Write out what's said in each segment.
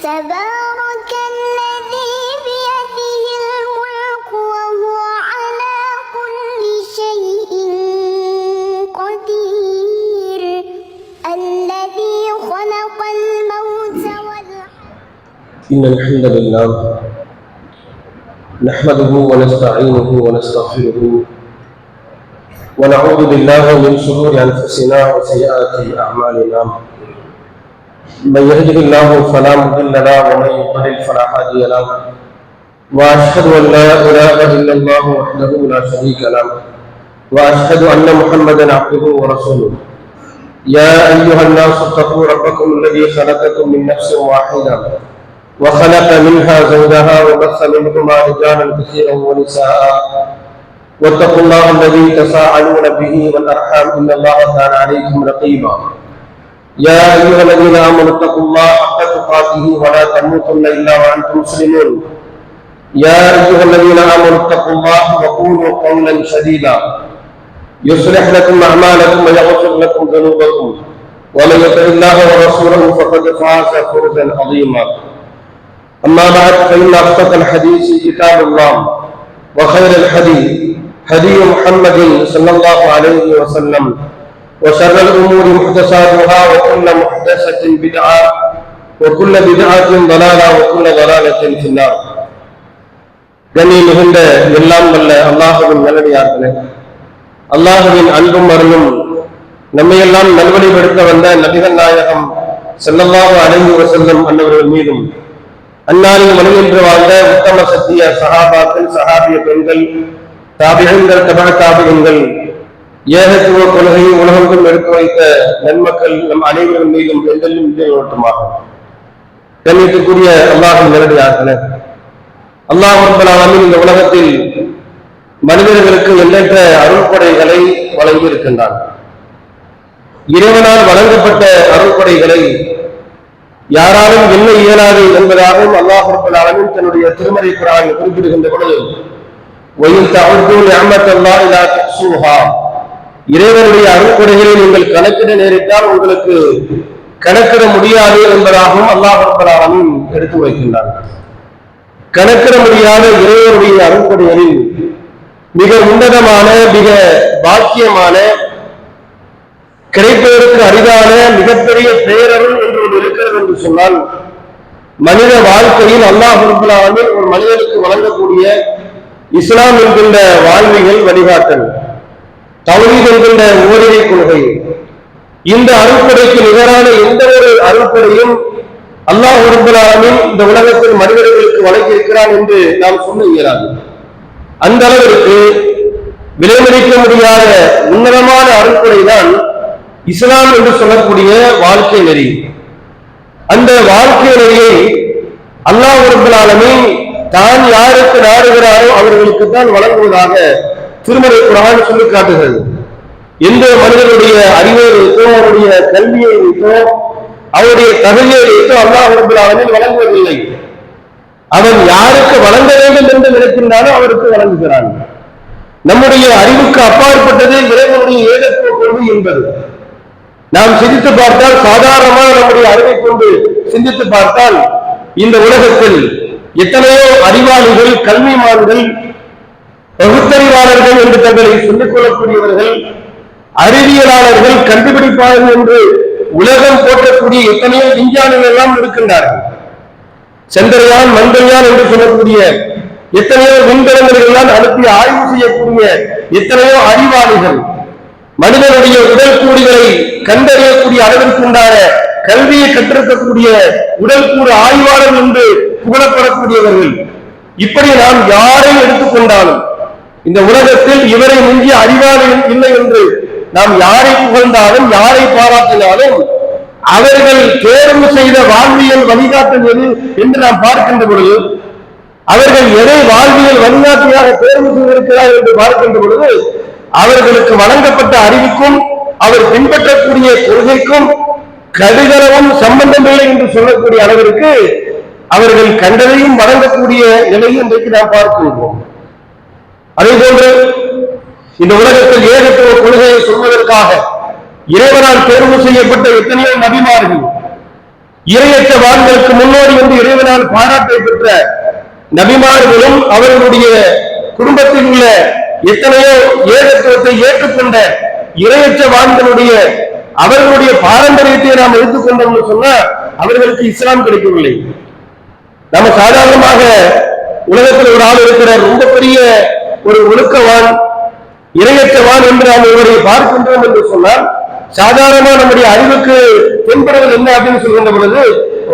تبارك الذي بيده الملك وهو على كل شيء قدير الذي خلق الموت والحياة. إن الحمد لله نحمده ونستعينه ونستغفره ونعوذ بالله من شرور أنفسنا وسيئات أعمالنا. من يهده الله فلا مضل له ومن يضلل فلا هادي له. وأشهد أن لا إله إلا الله وحده لا شريك له وأشهد أن محمدا عبده ورسوله. يا أيها الناس اتقوا ربكم الذي خلقكم من نفس واحدة وخلق منها زوجها وبث منهما رجالا كثيرا ونساء واتقوا الله الذي تساءلون به والأرحام إن الله كان عليكم رقيبا. يا أيها الذين آمنوا اتقوا الله حق تقاته ولا تموتن إلا وأنتم مسلمون. يا أيها الذين آمنوا اتقوا الله وقولوا قولا سديدا يصلح لكم أعمالكم ويغفر لكم ذنوبكم ومن يطع الله ورسوله فقد فاز فوزا عظيما. أما بعد فإن أصدق الحديث كتاب الله وخير الحديث هدي محمد صلى الله عليه وسلم وشر الأمور محدثاتها وكل محدثة بدعة وكل بدعة ضلالة وكل ضلالة في النار. கண்ணியம் மிகுந்த எல்லாம் வல்ல அல்லாஹ்வின் நல்லடியார்களே, அல்லாஹ்வின் அன்பும் அருளும் நம்மையெல்லாம் நல்வழிப்படுத்த வந்த நபிகள் நாயகம் ஸல்லல்லாஹு அலைஹி வஸல்லம் அன்னவர்கள் மீதும் அன்னாரின் மனிதன்று வாழ்ந்த உத்தம சத்திய சஹாபாக்கள், சஹாபிய பெண்கள், தாபிகள், தபா தாபிகள், ஏகத்துவ கொள்கையை உலகெங்கும் எடுத்து வைத்த நன்மக்கள் நம் அனைவரும் மீதும் எந்தெல்லும் விஜயோட்டமாக. கண்ணியத்துக்குரிய அல்லாஹ்வின் நல்லடியார்களே, அல்லாஹ் ரப்பல் ஆலமீன் இந்த உலகத்தில் மனிதர்களுக்கு எண்ணற்ற அருள்கொடைகளை வழங்கி இருக்கின்றான். இறைவனால் வழங்கப்பட்ட அருள்கொடைகளை யாராலும் எண்ண இயலாது என்பதாகவும் அல்லாஹ் ரப்பல் ஆலமீன் தன்னுடைய திருமறை குர்ஆனில் குறிப்பிடுகின்ற பொழுது வயின் தஅது நிஅமத்தல்லாஹி லா துஹ்ஸூஹா, இறைவனுடைய அருள்கொடைகளை நீங்கள் கணக்கிட நேரிட்டால் உங்களுக்கு கணக்கிட முடியாது என்பதாகவும் அல்லாஹ் ரப்பல் ஆலமீன் எடுத்து வைக்கின்றார். கணக்கிட முடியாத இறைவனுடைய அருள்கொடைகளில் மிக உன்னதமான, மிக பாக்கியமான, கிடைப்பதற்கு அரிதான மிகப்பெரிய பேரருள் என்று ஒன்று இருக்கிறது என்று சொன்னால், மனித வாழ்க்கையில் அல்லாஹ் ரப்பல் ஆலமீன் ஒரு மனிதனுக்கு வழங்கக்கூடிய இஸ்லாம் என்கின்ற வாழ்வியல் வழிகாட்டல், தௌஹீத் என்கின்ற ஓரிரை கொள்கை, இந்த அருள்கொடைக்கு நிகரான எந்த ஒரு அருள்கொடையும் அல்லாஹ் ரப்பல் ஆலமீன் இந்த உலகத்தில் மனிதர்களுக்கு வழங்கி இருக்கிறான் என்று நாம் சொல்ல இயலாது. அந்த அளவிற்கு விலைமதிக்க முடியாத உன்னதமான அருள்கொடை தான் இஸ்லாம் என்று சொல்லக்கூடிய வாழ்க்கை நெறி. அந்த வாழ்க்கை நெறியை அல்லாஹ் ரப்பல் ஆலமீன் தான் யாருக்கு நாடுகிறாரோ அவர்களுக்கு தான் வழங்குவதாக திருமறை குர்ஆன் சொல்லி காட்டுகிறது. எந்த மனிதனுடைய அறிவை வைத்தோ, அவருடைய கல்வியை வைத்தோ, அவருடைய தகுதியை வைத்தோ அல்லாஹ் ரப்பல் ஆலமீன் வழங்குவதில்லை. அவன் யாருக்கு வழங்க வேண்டும் என்று நினைக்கின்றானோ அவருக்கு வழங்குகிறான். நம்முடைய அறிவுக்கு அப்பாற்பட்டது இறைவனுடைய ஏகத்துவ கொள்கை என்பது. நாம் சிந்தித்து பார்த்தால், சாதாரணமாக நம்முடைய அறிவை கொண்டு சிந்தித்து பார்த்தால், இந்த உலகத்தில் எத்தனையோ அறிவாளிகள், கல்விமான்கள், பகுத்தறிவாளர்கள் என்று தங்களை சொல்லிக் கொள்ளக்கூடியவர்கள், அறிவியலாளர்கள், கண்டுபிடிப்பாளர்கள் என்று உலகம் போற்றக்கூடிய எத்தனையோ விஞ்ஞானிகள் எல்லாம் இருக்கின்றார்கள். சந்திரயான், மங்கள்யான் என்று சொல்லக்கூடிய எத்தனையோ விண்கலங்கள் எல்லாம் அனுப்பி ஆய்வு செய்யக்கூடிய எத்தனையோ அறிவாளிகள், மனிதனுடைய உடல் கூறுகளை கண்டறியக்கூடிய அளவிற்கு உண்டான கல்வியை கற்றிருக்கக்கூடிய உடல் கூறு ஆய்வாளர்கள் என்று புகழப்படக்கூடியவர்கள், இப்படி நாம் யாரை எடுத்துக்கொண்டாலும் இந்த உலகத்தில் இவரை மிஞ்சிய அறிவாளர்கள் இல்லை என்று நாம் யாரை புகழ்ந்தாலும், யாரை பாராட்டினாலும், அவர்கள் தேர்வு செய்த வாழ்வியல் வழிகாட்டல் எது என்று நாம் பார்க்கின்ற பொழுது, அவர்கள் எதை வாழ்வியல் வழிகாட்டியாக தேர்வு செய்திருக்கிறார்கள் என்று பார்க்கின்ற பொழுது, அவர்களுக்கு வழங்கப்பட்ட அறிவுக்கும் அவர் பின்பற்றக்கூடிய கொள்கைக்கும் கடுகளவும் சம்பந்தமில்லை என்று சொல்லக்கூடிய அளவிற்கு அவர்கள் கண்டதையும் வழங்கக்கூடிய நிலையை இன்றைக்கு நாம் பார்க்கின்றோம். அதே போன்று இந்த உலகத்தில் ஏகத்துவ கொள்கையை சொல்வதற்காக இறைவனால் தேர்வு செய்யப்பட்ட எத்தனையோ நபிமார்கள், இறையற்ற வாழ்வதற்கு முன்னோடி என்று பாராட்டை பெற்ற நபிமார்களும் அவர்களுடைய குடும்பத்தில் உள்ள எத்தனையோ ஏகத்துவத்தை ஏற்றுக்கொண்ட இறையற்றவான்களுடைய அவர்களுடைய பாரம்பரியத்தை நாம் எடுத்துக்கொண்டோம்னு சொன்னா அவர்களுக்கு இஸ்லாம் கிடைக்கவில்லை. நம்ம சாதாரணமாக உலகத்தில் ஒரு ஆள் இருக்கிறார், ரொம்ப பெரிய ஒரு ஒழுக்கவான் இறையற்றவான் என்று நாம் இவரை பார்க்கின்றோம் என்று சொன்னால் சாதாரணமா நம்முடைய அறிவுக்கு தென்படுவது என்ன அப்படின்னு சொல்கின்ற பொழுது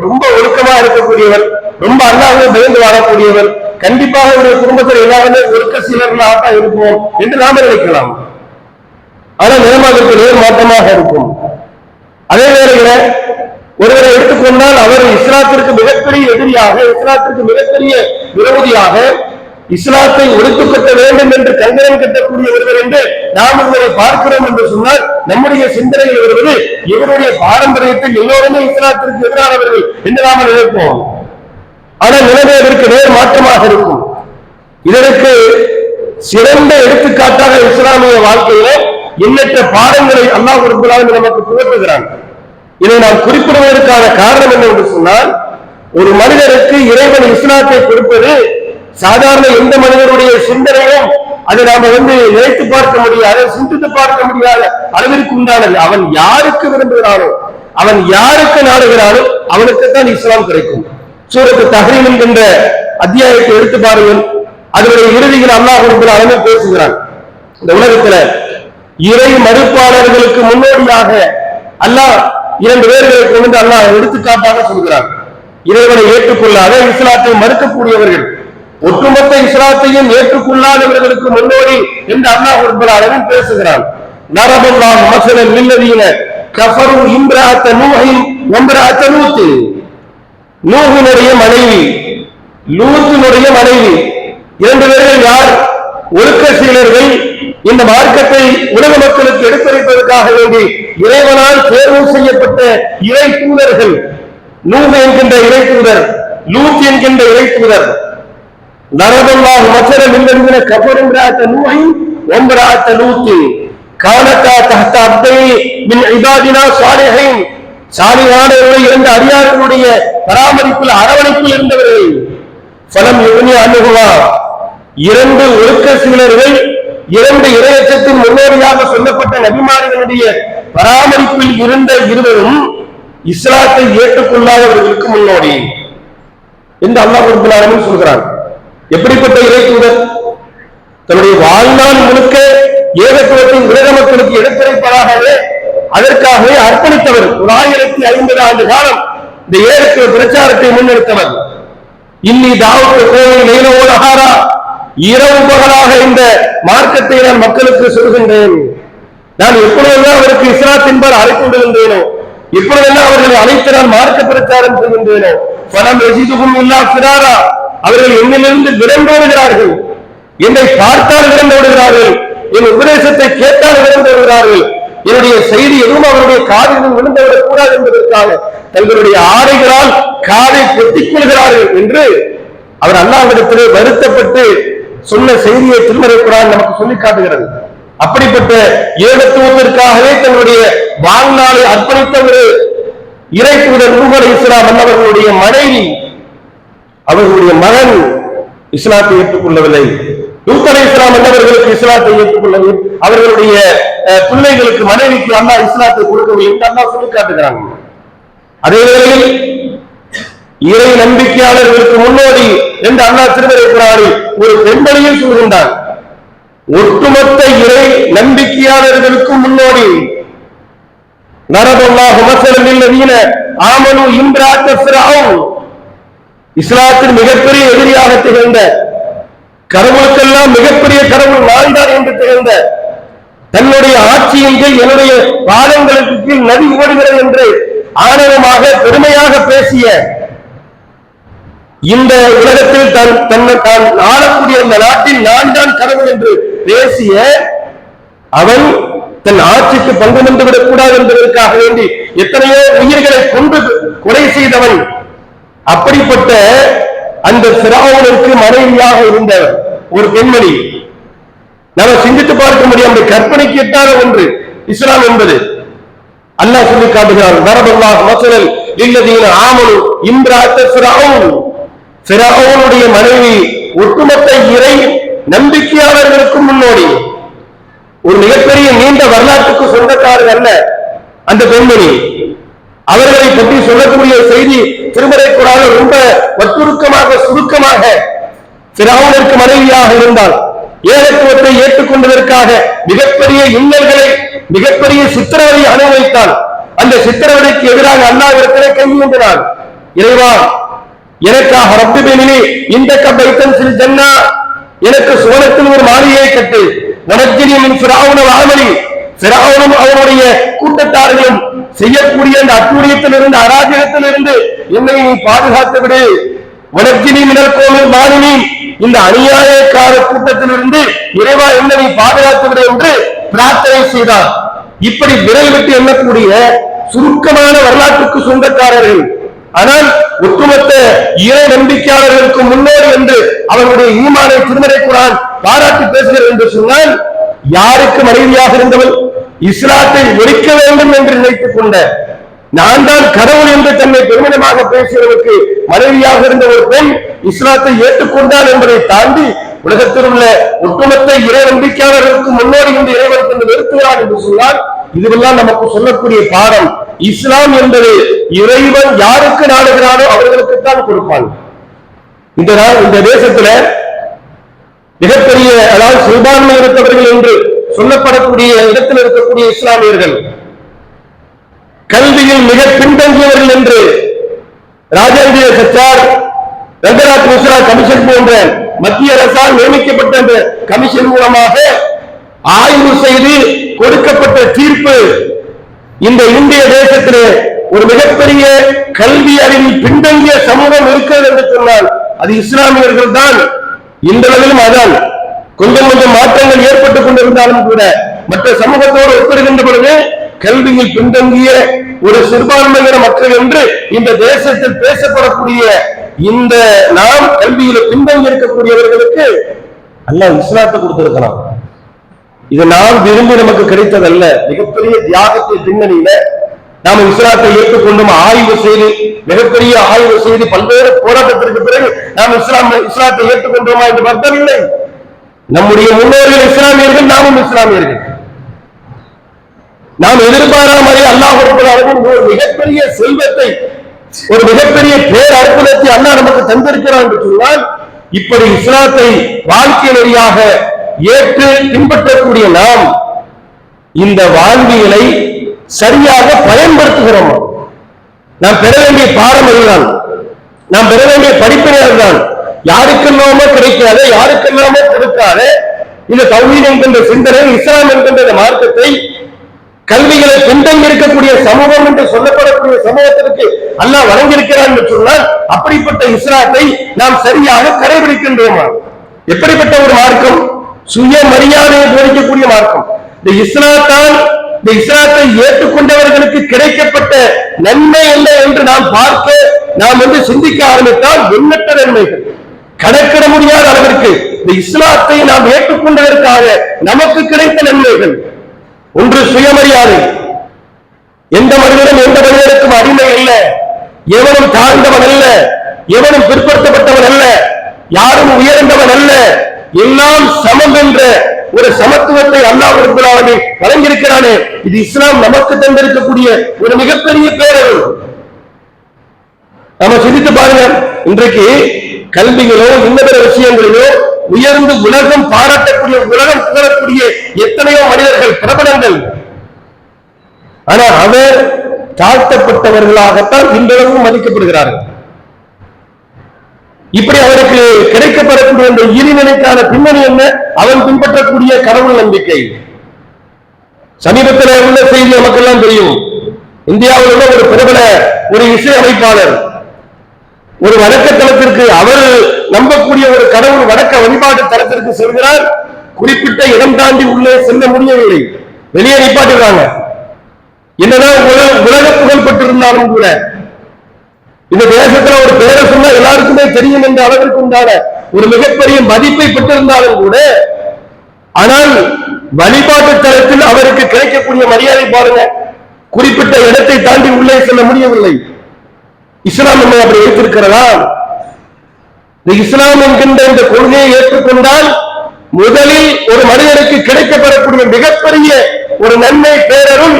ரொம்ப ஒழுக்கமா இருக்கக்கூடியவர், ரொம்ப அல்லாஹ்வை பயந்து வாழக்கூடியவர், கண்டிப்பாக ஒரு குடும்பத்தில் எல்லாருமே ஒழுக்க சீலர்களாக இருப்போம் என்று நாம நினைக்கலாம். ஆனால் நிலைமாதற்கு நேர் மாற்றமாக இருக்கும். அதே வேளையில ஒருவரை எடுத்துக்கொண்டால் அவர் இஸ்லாத்திற்கு மிகப்பெரிய எதிரியாக, இஸ்லாத்திற்கு மிகப்பெரிய விரோதியாக, இஸ்லாத்தை ஒழித்துக் கட்ட வேண்டும் என்று கங்கணம் கட்டக்கூடிய ஒருவர் என்று நாம் இவரை பார்க்கிறோம் என்று சொன்னால் நம்முடைய சிந்தனையில் வருவது இவருடைய பாரம்பரியத்தில் எல்லோருமே இஸ்லாத்திற்கு எதிரானவர்கள் என்று நாம் நினைப்போம். ஆனால் நிலைமை இதற்கு நேர் மாற்றமாக இருக்கும். இதற்கு சிறந்த எடுத்துக்காட்டாக இஸ்லாமிய வாழ்க்கையில எண்ணற்ற பாடங்களை அல்லாஹ் ரப்பல் ஆலமீன் நமக்கு புகட்டுகிறான். இதை நாம் குறிப்பிடுவதற்கான காரணம் என்ன என்று சொன்னால், ஒரு மனிதருக்கு இறைவன் இஸ்லாத்தை கொடுப்பது சாதாரண எந்த மனிதனுடைய சிந்தனையும் அதை நாம நினைத்து பார்க்க முடியாத, சிந்தித்து பார்க்க முடியாத அளவிற்கு உண்டானது. அவன் யாருக்கு விரும்புகிறானோ, அவன் யாருக்கு நாடுகிறானோ அவனுக்குத்தான் இஸ்லாம் கிடைக்கும். சூரத்து தஹ்ரீம் என்கின்ற அத்தியாயத்தை எடுத்து பாருங்கள். அதனுடைய இறுதியில் அல்லாஹ் ரப்பல் ஆலமீன் பேசுகிறான். இந்த உலகத்துல இறை மறுப்பாளர்களுக்கு முன்னோடியாக அல்லாஹ் இரண்டு பேர்களை கொண்டு அல்லாஹ் எடுத்துக்காட்டாக சொல்கிறான். இறைவனை ஏற்றுக்கொள்ளாத, இஸ்லாத்தை மறுக்கக்கூடியவர்கள், ஒட்டுமொத்த இஸ்லாத்தையும் ஏற்றுக்கொள்ளாதவர்களுக்கு முன்னோடி என்று அல்லாஹ் ரப்பல் ஆலமீன் பேசுகிறான். நரபல்லாஹு மஸலன் லில்லதீன கஃபரு இம்ராஅத நூஹின் வ இம்ராஅத லூத். நூஹினுடைய மனைவி, லூத்தினுடைய மனைவி, இரண்டு பேர்கள் யார்? ஒழுக்க சீலர்கள். இந்த மார்க்கத்தை உலக மக்களுக்கு எடுத்துரைப்பதற்காக வேண்டி இறைவனால் தேர்வு செய்யப்பட்ட இறை தூதர்கள். நூஹ் என்கின்ற இறை தூதர், லூத் என்கின்ற இறை தூதர். நரபல்லாஹு மஸலன் லில்லதீன கஃபரு இம்ராஅத நூஹின் வ இம்ராஅத லூத் கானதா தஹ்த அப்தைன் மின் இபாதினா ஸாலிஹீன். சாலிஹானவர்கள் இரண்டு அடியார்களுடைய பராமரிப்பில், அரவணைப்பில் இருந்தவர்கள். ஃபலம் யுக்னி அன்ஹுமா, இரண்டு ஒழுக்க சீலர்கள், இரண்டு இறையச்சத்தின் முன்னோடியாக சொல்லப்பட்ட நபிமார்களுடைய பராமரிப்பில் இருந்த இருவரும் இஸ்லாத்தை ஏற்றுக்கொள்ளாதவர்களுக்கு முன்னோடி என்று அல்லாஹ் ரப்பல் ஆலமீன் சொல்கிறான். எப்படிப்பட்ட இறை தூதர்? தன்னுடைய வாழ்நாள் முழுக்க ஏகத்துவத்தை உலக மக்களுக்கு எடுத்துரைப்பதாகவே அதற்காகவே அர்ப்பணித்தவர். 1050 ஆண்டு காலம் இந்த ஏகத்துவ பிரச்சாரத்தை முன்னெடுத்தவர். இன்னி தாவத்து கோவில் நெய்லோலஹாரா, இரவு பகலாக இந்த மார்க்கத்தை நான் மக்களுக்கு சொல்கின்றேன். நான் எப்பொழுதெல்லாம் அவருக்கு இஸ்லாத்தின்பால் அழைத்து விடுகின்றேனோ, எப்பொழுதெல்லாம் அவர்களை அழைத்து நான் மார்க்க பிரச்சாரம் செய்கின்றேனோ, ஃபலம் யஸிதுஹும் இல்லா ஃபிராரா, அவர்கள் என்னிலிருந்து விரண்டோடுகிறார்கள். என்னை பார்த்தால் விரண்டோடுகிறார்கள், என் உபதேசத்தை கேட்டால் விரண்டோடுகிறார்கள். என்னுடைய செய்தி எதுவும் அவருடைய காதில் விழுந்துவிடக் கூடாது என்பதற்காக தங்களுடைய ஆடைகளால் காதை கெட்டிக் கொள்கிறார்கள் என்று அவர் அல்லாஹ்விடத்திலே வருத்தப்பட்டு சொன்ன செய்தியை திருமறை குர்ஆன் நமக்கு சொல்லி காட்டுகிறது. அப்படிப்பட்ட ஏகத்துவத்திற்காகவே தன்னுடைய வாழ்நாளை அர்ப்பணித்த ஒரு இறை தூதர் நூஹ் அலைஹிஸ்ஸலாம் அவர்களுடைய மனைவி, அவர்களுடைய மகன் இஸ்லாத்தை ஏற்றுக்கொள்ளவில்லை. லூத் அலைஹிஸ்ஸலாம் அவர்களுக்கு இஸ்லாத்தை ஏற்றுக்கொள்ளவில்லை. அவர்களுடைய பிள்ளைகளுக்கு, மனைவிக்கு அல்லாஹ் இஸ்லாத்தை கொடுக்கவில்லை என்று அல்லாஹ் சொல்லி காட்டுகிறாங்க. அதே வேளையில் இறை நம்பிக்கையாளர்களுக்கு முன்னோடி என்று அல்லாஹ் திருமறை குர்ஆனில் ஒரு பெண்மணியை சொல்கின்றான். ஒட்டுமொத்த இறை நம்பிக்கையாளர்களுக்கு முன்னோடி. நரபல்லாஹு மஸலன் லில்லதீன ஆமனு இம்ராஅத ஃபிரௌன், இஸ்லாத்தின் மிகப்பெரிய எதிரியாக திகழ்ந்த, கடவுளுக்கெல்லாம் மிகப்பெரிய கடவுள் நான்தான் என்று திகழ்ந்த, தன்னுடைய ஆட்சியின் கீழ் என்னுடைய பாதங்களுக்கு கீழ் நதி ஓடுகிறது என்று ஆணவமாக பெருமையாக பேசிய, இந்த உலகத்தில் தான் ஆளக்கூடிய இந்த நாட்டில் நான் தான் கடவுள் என்று பேசிய அவன் தன் ஆட்சிக்கு பங்கு கொண்டு விடக்கூடாது என்பதற்காக வேண்டி எத்தனையோ உயிர்களை கொண்டு கொலை செய்தவன். அப்படிப்பட்ட அந்த ஃபிரௌனுக்கு மனைவியாக இருந்த ஒரு பெண்மணி, நாம் சிந்தித்து பார்க்க முடியும், கற்பனைக்கு எட்டாத ஒன்று இஸ்லாம் என்பது. அல்லாஹ் சொல்லி காட்டுகிறார். நரபல்லாஹு மஸலன் லில்லதீன ஆமனு இம்ராஅத ஃபிரௌன், ஃபிரௌனுடைய மனைவி ஒட்டுமொத்த இறை நம்பிக்கையாளர்களுக்கு முன்னோடி, ஒரு மிகப்பெரிய நீண்ட வரலாற்றுக்கு சொந்தக்காரர் அல்ல அந்த பெண்மணி. அவர்களை பற்றி சொல்லக்கூடிய செய்தி திருமறை குர்ஆனில் ரொம்ப வற்புறுக்கமாக சுருக்கமாக, ஃபிரௌனுக்கு மனைவியாக இருந்தால் ஏகத்துவத்தை ஏற்றுக்கொண்டதற்காக மிகப்பெரிய இன்னல்களை, மிகப்பெரிய சித்திரவதை அனுபவித்தால், அந்த சித்திரவதைக்கு எதிராக அல்லாஹ்விடத்திலே கையேந்தினார். இறைவா, எனக்காக ரப்பிபினி இந்த கபைத்தன் ஃபில் ஜன்னா, எனக்கு சுவனத்தில் ஒரு மாளிகையை கட்டு, வனஜ்ஜினி மின் ஃபிரௌன வஅமலி, ஃபிரௌனும் அவருடைய கூட்டத்தார்களும் செய்யக்கூடிய அந்த அட்டூழியத்திலிருந்து, அராஜகத்திலிருந்து என்னை நீ பாதுகாத்து விடு. வனஜ்ஜினி மினல் கௌமில் மாலிமீன், இந்த அநியாயக்கார கூட்டத்திலிருந்து இறைவா என்னை நீ பாதுகாத்து விடு என்று பிரார்த்தனை செய்தார். இப்படி விரல் விட்டு எண்ணக்கூடிய சுருக்கமான வரலாற்றுக்கு சொந்தக்காரர்கள், ஆனால் ஒட்டுமொத்த இறை நம்பிக்கையாளர்களுக்கு முன்னோடி என்று அவர்களுடைய ஈமானை திருமறை குர்ஆன் பாராட்டி பேசுகிறது என்று சொன்னால், யாருக்கு மனைவியாக இருந்தவள்? இஸ்லாத்தை ஒழிக்க வேண்டும் என்று நினைத்துக் கொண்ட, நான் தான் கடவுள் என்று தன்னை பெருமிதமாக பேசியவருக்கு மனைவியாக இருந்த ஒரு பெண் இஸ்லாத்தை ஏற்றுக்கொண்டார் என்பதை தாண்டி உலகத்தில் உள்ள ஒட்டுமொத்த இறை நம்பிக்கையாளர்களுக்கு முன்னோடி என்று இறைவன் தன்னை நிறுத்துகிறார் என்று சொன்னால், இதுவெல்லாம் நமக்கு சொல்லக்கூடிய பாடம். இஸ்லாம் என்பது இறைவன் யாருக்கு நாடுகிறானோ அவர்களுக்குத்தான் கொடுப்பான். இந்த தேசத்துல மிகப்பெரிய, அதாவது சிறுபான்மை இருந்தவர்கள் என்று சொல்லப்படக்கூடிய இடத்தில் இருக்கக்கூடிய இஸ்லாமியர்கள் கல்வியில் மிக பின்தங்கியவர்கள் என்று ராஜேந்திர சச்சார், ரங்கநாத் மிஸ்ரா கமிஷன் போன்ற மத்திய அரசால் நியமிக்கப்பட்ட அந்த கமிஷன் மூலமாக ஆய்வு செய்து கொடுக்கப்பட்ட தீர்ப்பு, இந்த இந்திய தேசத்திலே ஒரு மிகப்பெரிய கல்வி அறிவில் பின்தங்கிய சமூகம் இருக்கிறது என்று சொன்னால் அது இஸ்லாமியர்கள் தான். இந்த அளவிலும் அதான் கொஞ்சம் கொஞ்சம் மாற்றங்கள் ஏற்பட்டுக் கொண்டிருந்தாலும் கூட மற்ற சமூகத்தோடு ஒப்பிடுகின்ற பொழுது கல்வியில் பின்தங்கிய ஒரு சிறுபான்மையின மக்கள் என்று இந்த தேசத்தில் பேசப்படக்கூடிய இந்த நாம் கல்வியில பின்தங்கி இருக்கக்கூடியவர்களுக்கு அல்லாஹ் இஸ்லாத்தை கொடுத்திருக்கலாம். இது நாம் விரும்பி நமக்கு கிடைத்ததல்ல. மிகப்பெரிய தியாகத்தின் பின்னணியில நாம் இஸ்லாத்தை ஏற்றுக்கொண்டும் ஆய்வு செய்து, மிகப்பெரிய ஆய்வு செய்து, பல்வேறு போராட்டத்திற்கு பிறகு நாம் இஸ்லாத்தை ஏற்றுக்கொண்டோமா என்று பார்த்தவில்லை. நம்முடைய முன்னோர்கள் இஸ்லாமியர்கள், நாமும் இஸ்லாமியர்கள். நாம் எதிர்பாராமலே அல்லாஹ் ஒரு மிகப்பெரிய செல்வத்தை, ஒரு மிகப்பெரிய பேர் அற்புதத்தை அல்லாஹ் நமக்கு தந்திருக்கிறான் என்று சொன்னால், இப்படி இஸ்லாத்தை வாழ்க்கை நெறியாக ஏற்று பின்பற்றக்கூடிய நாம் இந்த வாழ்வியலை சரியாக பயன்படுத்துகிறோம். நாம் பெற வேண்டிய பாடம் அதுதான், நாம் பெற வேண்டிய படிப்பினை அதுதான். யாருக்கெல்லாமோ கிடைக்காத, யாருக்கெல்லாமோ கொடுக்காத இந்த தௌஹீத் என்கின்ற சிந்தனை, இஸ்லாம் என்கின்ற மார்க்கத்தை கல்விகளை பின்தங்கி இருக்கக்கூடிய சமூகம் என்று சொல்லப்படக்கூடிய சமூகத்திற்கு அல்லாஹ் வழங்கியிருக்கிறார் என்று சொன்னால், அப்படிப்பட்ட இஸ்லாத்தை நாம் சரியாக கடைபிடிக்கின்றோமா? எப்படிப்பட்ட ஒரு மார்க்கம்? சுய மரியாதையை போதிக்கக்கூடிய மார்க்கம். இந்த இஸ்லாத்தை ஏற்றுக்கொண்டவர்களுக்கு கிடைக்கப்பட்ட நன்மை என்ன என்று நாம் பார்க்க, நாம் சிந்திக்க ஆரம்பித்தால் எண்ணற்ற நன்மைகள், கணக்கிட முடியாத அளவிற்கு இந்த இஸ்லாத்தை நாம் ஏற்றுக்கொண்டதற்காக நமக்கு கிடைத்த நன்மைகள். ஒன்று சுயமரியாதை. எந்த மனிதனுக்கும் அடிமை அல்ல, எவனும் தாழ்ந்தவன் அல்ல, எவனும் பிற்படுத்தப்பட்டவன் அல்ல, யாரும் உயர்ந்தவன் அல்ல, எல்லாம் சமம் என்ற ஒரு சமத்துவத்தை அல்லாஹ் ரப்பல் ஆலமீன் வழங்கியிருக்கிறானே, இது இஸ்லாம் நமக்கு தந்திருக்கக்கூடிய ஒரு மிகப்பெரிய பேரருள். நாம சிந்தித்து பாருங்க, இன்றைக்கு கல்விகளோ இன்னபிற விஷயங்களிலோ உயர்ந்து உலகம் பாராட்டக்கூடிய, உலகம் புகழக்கூடிய எத்தனையோ மனிதர்கள், பிரபலங்கள். ஆனா அவர் தாழ்த்தப்பட்டவர்களாகத்தான் இன்றளவும் மதிக்கப்படுகிறார்கள். இப்படி அவருக்கு கிடைக்கப்படக்கூடிய அந்த இறைநிலைக்கான பின்னணி என்ன? அவன் பின்பற்றக்கூடிய கடவுள் நம்பிக்கை. சமீபத்தில் உள்ள செய்தி நமக்கெல்லாம் தெரியும். இந்தியாவில் உள்ள ஒரு பிரபல ஒரு இசை அமைப்பாளர் ஒரு வணக்க தலத்திற்கு, அவர் நம்பக்கூடிய ஒரு கடவுள் வணக்க வழிபாட்டு தலத்திற்கு செல்கிறார். குறிப்பிட்ட இடம் தாண்டி உள்ளே செல்ல முடியவில்லை, வெளியே நிப்பாட்டுகிறாங்க. என்னதான் உலக புகழ் பெற்றிருந்தாலும் கூட, இந்த தேசத்துல ஒரு பேரை சொன்னா எல்லாருக்குமே தெரியும் என்ற அளவிற்கு உண்டான ஒரு மிகப்பெரிய மதிப்பை பெற்றிருந்தாலும் கூட, ஆனால் வழிபாட்டு தலத்தில் அவருக்கு கிடைக்கக்கூடிய மரியாதை பாருங்க, குறிப்பிட்ட இடத்தை தாண்டி உள்ளே செல்ல முடியவில்லை. இஸ்லாம் நம்மை அப்படி வைத்திருக்கிறதா? இந்த இஸ்லாம் என்கின்ற இந்த கொள்கையை ஏற்றுக்கொண்டால் முதலில் ஒரு மனிதனுக்கு கிடைக்கப்படக்கூடிய மிகப்பெரிய ஒரு நன்மை பேரருள்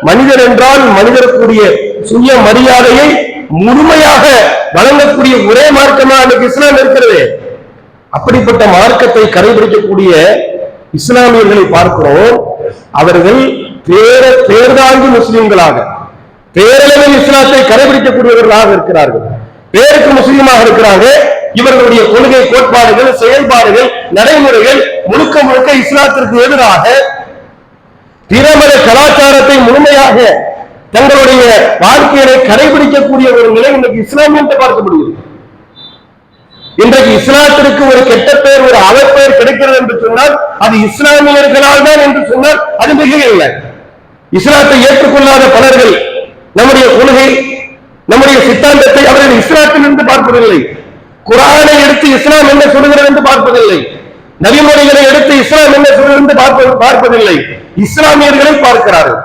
மனிதர் என்றால் மனிதருக்குரிய சுய மரியாதையை முழுமையாக வழங்கக்கூடிய ஒரே மார்க்கமா அன்னைக்கு இஸ்லாம் இருக்கிறது. அப்படிப்பட்ட மார்க்கத்தை கடைபிடிக்கக்கூடிய இஸ்லாமியர்களை பார்க்கிறோம். அவர்கள் பேர்தாங்கி முஸ்லிம்களாக பேரளவில் இஸ்லாத்தை கடைபிடிக்கக்கூடியவர்களாக இருக்கிறார்கள். பேருக்கு முஸ்லீமாக இருக்கிறாங்க. இவர்களுடைய கொள்கை, கோட்பாடுகள், செயல்பாடுகள், நடைமுறைகள் முழுக்க முழுக்க இஸ்லாத்திற்கு எதிராக பிறமத கலாச்சாரத்தை முழுமையாக தங்களுடைய வாழ்க்கையை கடைபிடிக்கக்கூடிய ஒரு நிலை இன்றைக்கு இஸ்லாம் என்று பார்க்க முடியும். இன்றைக்கு இஸ்லாத்திற்கு ஒரு கெட்ட பெயர், ஒரு அவப்பெயர் கிடைக்கிறது என்று சொன்னால் அது இஸ்லாமியர்களால் தான் என்று சொன்னால் அது மிக இல்லை. இஸ்லாத்தை ஏற்றுக்கொள்ளாத பலர்கள் நம்முடைய கொள்கை, நம்முடைய சித்தாந்தத்தை அவர்கள் இஸ்லாத்திலிருந்து பார்ப்பதில்லை. குர்ஆனை எடுத்து இஸ்லாம் என்ன சொல்கிறது என்று பார்ப்பதில்லை. நபிமொழிகளை எடுத்து இஸ்லாம் என்ன சொல்கிறது என்று பார்ப்பதில்லை. இஸ்லாமியர்களை பார்க்கிறார்கள்.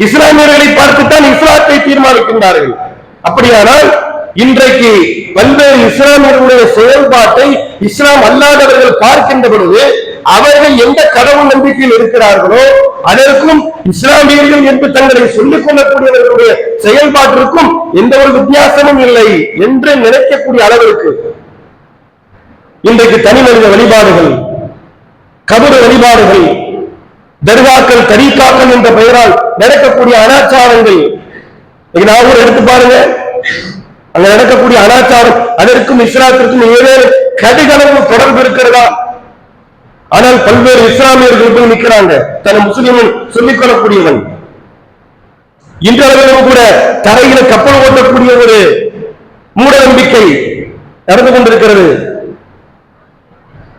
இஸ்லாமியர்களை பார்த்துத்தான் இஸ்லாத்தை தீர்மானிக்கின்றார்கள். அப்படியானால் இன்றைக்கு பல்வேறு இஸ்லாமியர்களுடைய செயல்பாட்டை இஸ்லாம் அல்லாதவர்கள் பார்க்கின்ற பொழுது அவர்கள் எந்த கடவுள் நம்பிக்கையில் இருக்கிறார்களோ அதற்கும் இஸ்லாமியர்கள் என்று தங்களை சொல்லிக் கொள்ளக்கூடியவர்களுடைய செயல்பாட்டிற்கும் எந்த ஒரு வித்தியாசமும் இல்லை என்று நினைக்கக்கூடிய அளவிற்கு இன்றைக்கு தனி மனித வழிபாடுகள், கபர் வழிபாடுகள், தர்காக்கள், தரீக்காக்கள் என்ற பெயரால் நடக்கக்கூடிய அனாச்சாரங்கள் நாகூர் எடுத்து பாருங்க. அங்க நடக்கக்கூடிய அனாச்சாரம் அதற்கும் இஸ்லாத்திற்கும் ஏதேனும் கடுகளவு தொடர்பு இருக்கிறதா? ஆனால் பல்வேறு இஸ்லாமியர்கள் போய் நிற்கிறாங்க. தன் முஸ்லிம் சொல்லிக் கொள்ளக்கூடியவன் இன்றளவிலும் கூட தரையில கப்பல் ஓட்டக்கூடிய ஒரு மூட நம்பிக்கை நடந்து கொண்டிருக்கிறது.